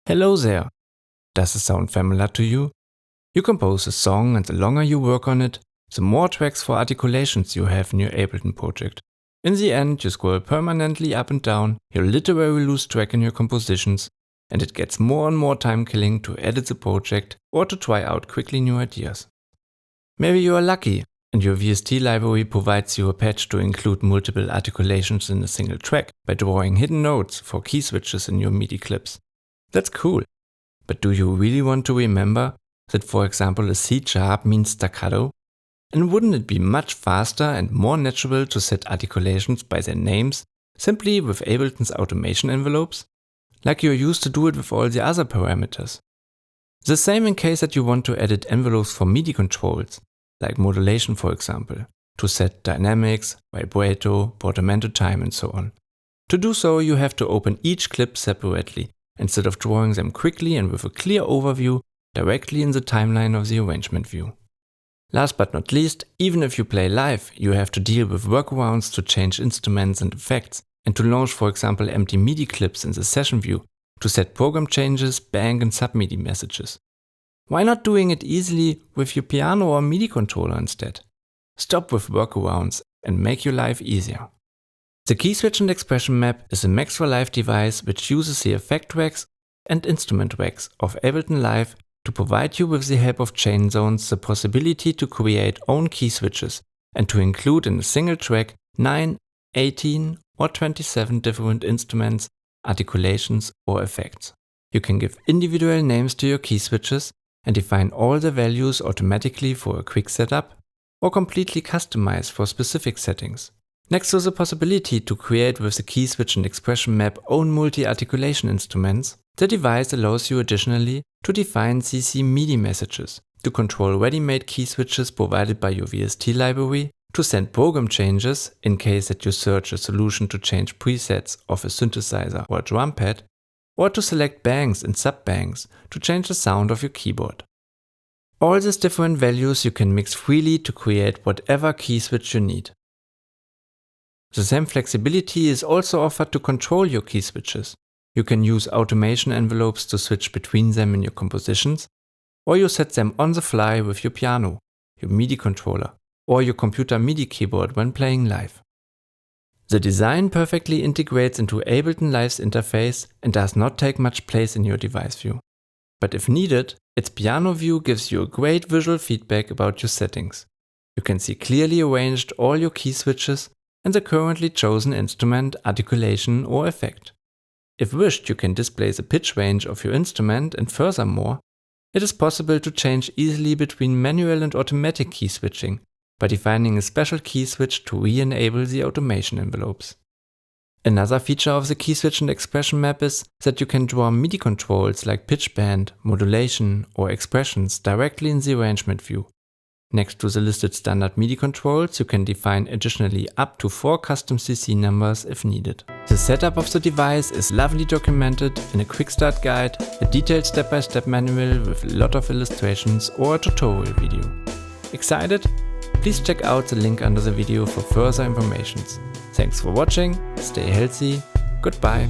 Hello there! Does it sound familiar to you? You compose a song and the longer you work on it, the more tracks for articulations you have in your Ableton project. In the end, you scroll permanently up and down, you literally lose track in your compositions, and it gets more and more time killing to edit the project or to try out quickly new ideas. Maybe you are lucky and your VST library provides you a patch to include multiple articulations in a single track by drawing hidden notes for key switches in your MIDI clips. That's cool. But do you really want to remember that, for example, a C sharp means staccato? And wouldn't it be much faster and more natural to set articulations by their names simply with Ableton's automation envelopes? Like you're used to do it with all the other parameters. The same in case that you want to edit envelopes for MIDI controls, like modulation for example, to set dynamics, vibrato, portamento time and so on. To do so, you have to open each clip separately, instead of drawing them quickly and with a clear overview directly in the timeline of the arrangement view. Last but not least, even if you play live, you have to deal with workarounds to change instruments and effects, and to launch for example empty MIDI clips in the session view, to set program changes, bank and sub-MIDI messages. Why not doing it easily with your piano or MIDI controller instead? Stop with workarounds and make your life easier. The Key Switch and Expression Map is a Max for Live device which uses the effect racks and instrument racks of Ableton Live to provide you with the help of chain zones the possibility to create own key switches and to include in a single track 9, 18 or 27 different instruments, articulations or effects. You can give individual names to your key switches and define all the values automatically for a quick setup or completely customize for specific settings. Next to the possibility to create with the Key Switch and Expression Map own multi-articulation instruments, the device allows you additionally to define CC MIDI messages, to control ready-made key switches provided by your VST library, to send program changes in case that you search a solution to change presets of a synthesizer or a drum pad, or to select banks and sub-banks to change the sound of your keyboard. All these different values you can mix freely to create whatever key switch you need. The same flexibility is also offered to control your key switches. You can use automation envelopes to switch between them in your compositions, or you set them on the fly with your piano, your MIDI controller, or your computer MIDI keyboard when playing live. The design perfectly integrates into Ableton Live's interface and does not take much place in your device view. But if needed, its piano view gives you a great visual feedback about your settings. You can see clearly arranged all your key switches and the currently chosen instrument, articulation or effect. If wished, you can display the pitch range of your instrument, and furthermore, it is possible to change easily between manual and automatic key switching by defining a special key switch to re-enable the automation envelopes. Another feature of the Key Switch and Expression Map is that you can draw MIDI controls like pitch bend, modulation or expressions directly in the arrangement view. Next to the listed standard MIDI controls, you can define additionally up to 4 custom CC numbers if needed. The setup of the device is lovely documented in a quick start guide, a detailed step-by-step manual with a lot of illustrations or a tutorial video. Excited? Please check out the link under the video for further information. Thanks for watching, stay healthy, goodbye.